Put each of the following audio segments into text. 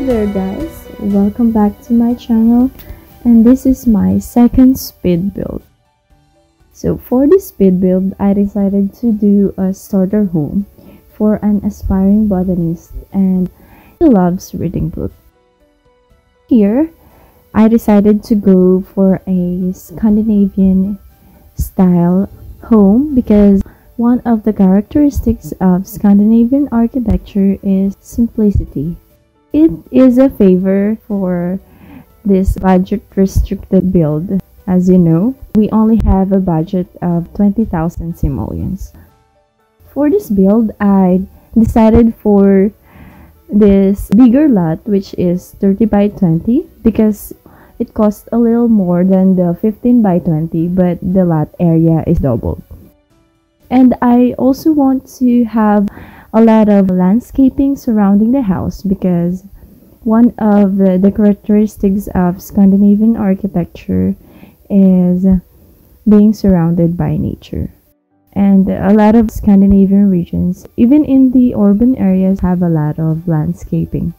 there guys, welcome back to my channel, and this is my second speed build. So for this speed build, I decided to do a starter home for an aspiring botanist and who loves reading books. Here, I decided to go for a Scandinavian style home because one of the characteristics of Scandinavian architecture is simplicity. It is a favor for this budget-restricted build. As you know, we only have a budget of 20,000 simoleons. For this build, I decided for this bigger lot, which is 30 by 20, because it costs a little more than the 15 by 20, but the lot area is doubled. And I also want to have a lot of landscaping surrounding the house because one of the characteristics of Scandinavian architecture is being surrounded by nature. And a lot of Scandinavian regions, even in the urban areas, have a lot of landscaping.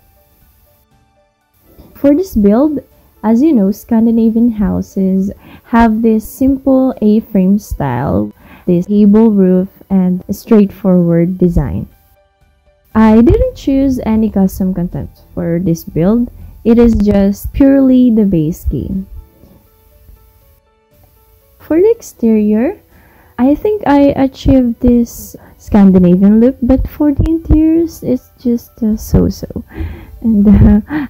For this build, as you know, Scandinavian houses have this simple A-frame style, this gable roof, and a straightforward design. I didn't choose any custom content for this build. It is just purely the base game. For the exterior, I think I achieved this Scandinavian look, but for the interiors, it's just so-so. And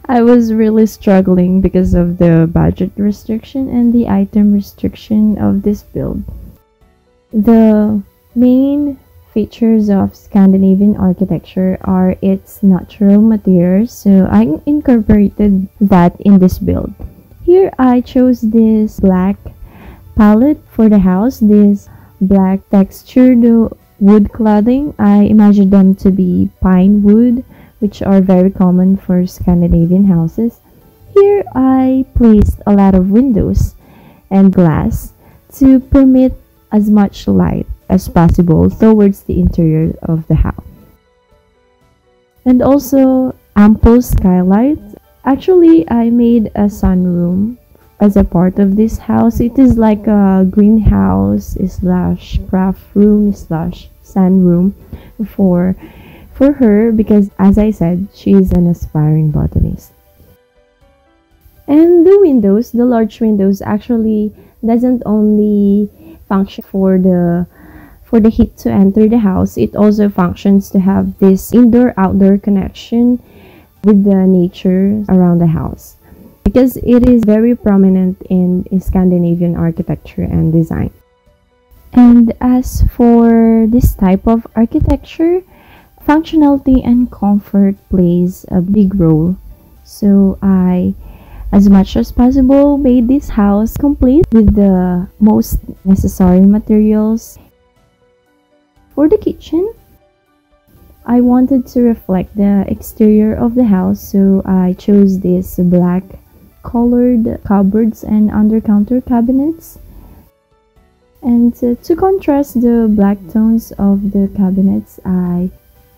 I was really struggling because of the budget restriction and the item restriction of this build. The main features of Scandinavian architecture are its natural materials, so I incorporated that in this build. Here I chose this black palette for the house, this black textured wood cladding. I imagined them to be pine wood, which are very common for Scandinavian houses. Here I placed a lot of windows and glass to permit as much light as possible towards the interior of the house. And also ample skylight. Actually, I made a sunroom as a part of this house. It is like a greenhouse slash craft room slash sunroom for her because, as I said, she is an aspiring botanist. And the windows, the large windows, actually doesn't only function for the heat to enter the house. It also functions to have this indoor-outdoor connection with the nature around the house because it is very prominent in Scandinavian architecture and design. And as for this type of architecture, functionality and comfort plays a big role. So I, as much as possible, made this house complete with the most necessary materials. For the kitchen, I wanted to reflect the exterior of the house, so I chose these black colored cupboards and under-counter cabinets. And to contrast the black tones of the cabinets, I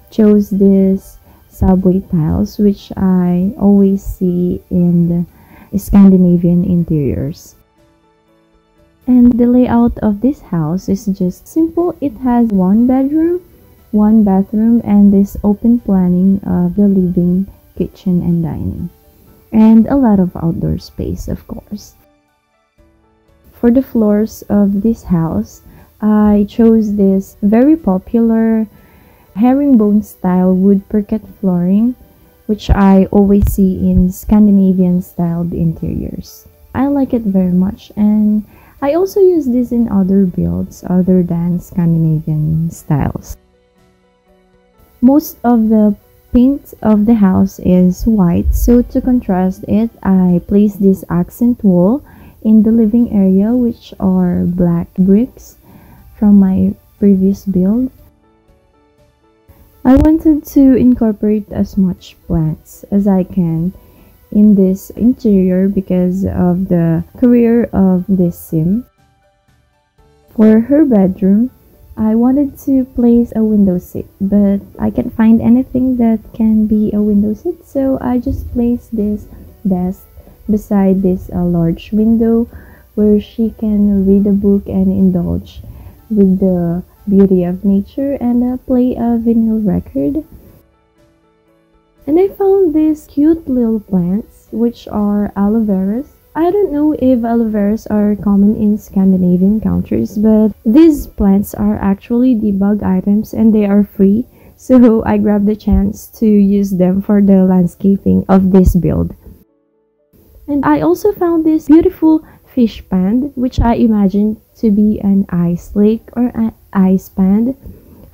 chose these subway tiles, which I always see in the Scandinavian interiors. And the layout of this house is just simple. It has one bedroom, one bathroom, and this open planning of the living, kitchen, and dining. And a lot of outdoor space, of course. For the floors of this house, I chose this very popular herringbone style wood parquet flooring, which I always see in Scandinavian styled interiors. I like it very much, and I also use this in other builds other than Scandinavian styles. Most of the paint of the house is white, so to contrast it, I placed this accent wall in the living area, which are black bricks from my previous build. I wanted to incorporate as much plants as I can in this interior because of the career of this sim. For her bedroom, I wanted to place a window seat, but I can't find anything that can be a window seat, so I just placed this desk beside this large window where she can read a book and indulge with the beauty of nature and play a vinyl record. And I found these cute little plants, which are aloe veras. I don't know if aloe veras are common in Scandinavian countries, but these plants are actually debug items and they are free. So I grabbed the chance to use them for the landscaping of this build. And I also found this beautiful fish pond, which I imagined to be an ice lake or an ice pond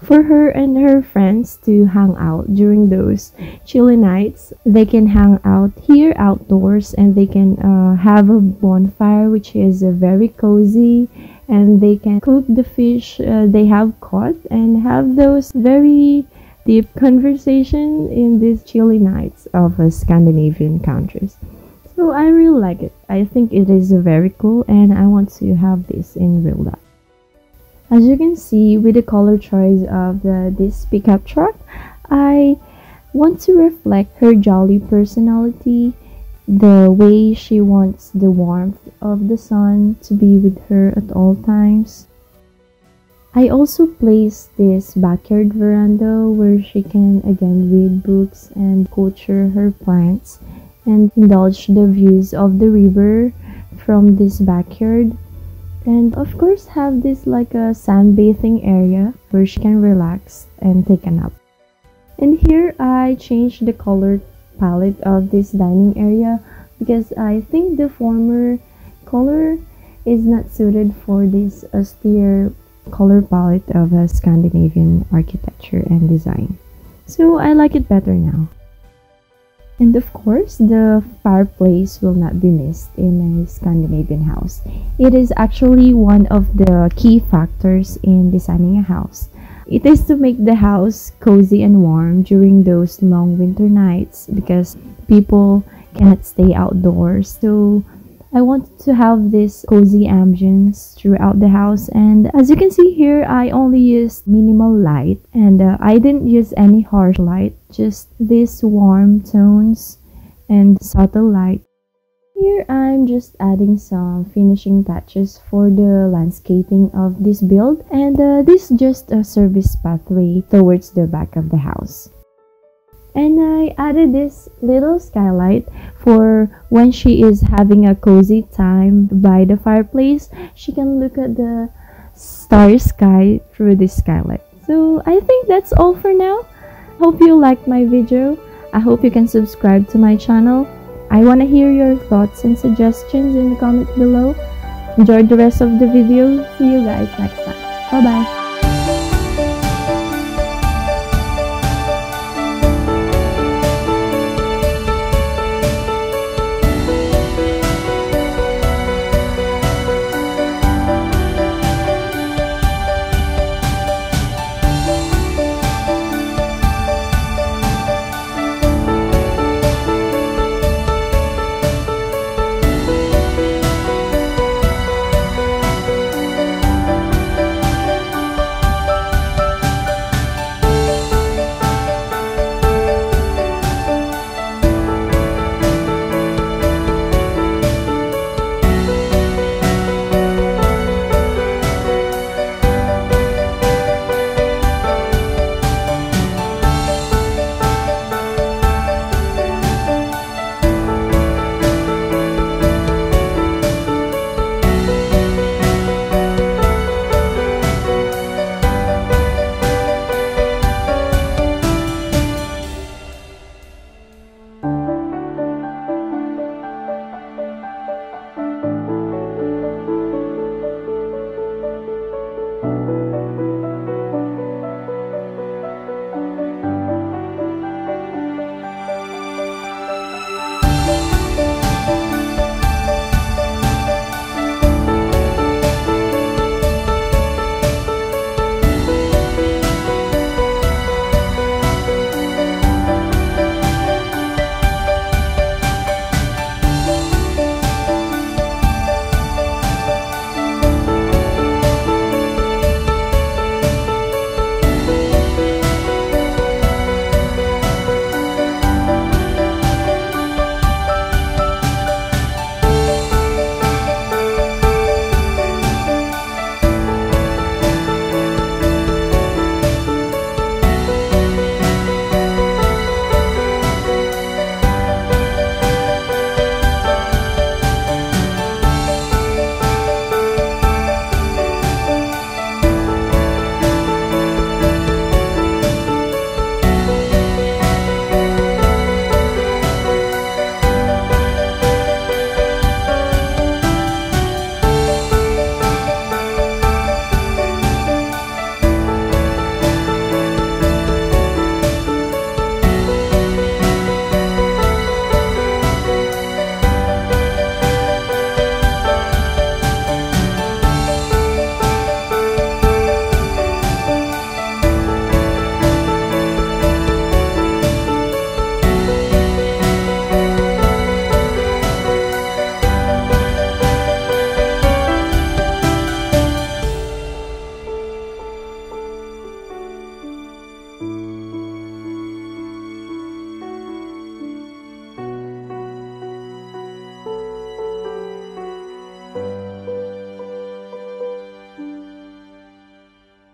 for her and her friends to hang out during those chilly nights. They can hang out here outdoors and they can have a bonfire, which is very cozy, and they can cook the fish they have caught and have those very deep conversation in these chilly nights of Scandinavian countries. So I really like it. I think it is very cool and I want to have this in real life. As you can see with the color choice of this pickup truck, I want to reflect her jolly personality, the way she wants the warmth of the sun to be with her at all times. I also placed this backyard veranda where she can again read books and culture her plants and indulge the views of the river from this backyard. And of course have this like a sunbathing area where she can relax and take a nap. And here I changed the color palette of this dining area because I think the former color is not suited for this austere color palette of a Scandinavian architecture and design. So I like it better now. And of course, the fireplace will not be missed in a Scandinavian house. It is actually one of the key factors in designing a house. It is to make the house cozy and warm during those long winter nights because people cannot stay outdoors. So I wanted to have this cozy ambience throughout the house, and as you can see here, I only used minimal light and I didn't use any harsh light, just these warm tones and subtle light. Here I'm just adding some finishing touches for the landscaping of this build, and this is just a service pathway towards the back of the house. And I added this little skylight for when she is having a cozy time by the fireplace. She can look at the starry sky through this skylight. So I think that's all for now. Hope you liked my video. I hope you can subscribe to my channel. I want to hear your thoughts and suggestions in the comment below. Enjoy the rest of the video. See you guys next time. Bye bye.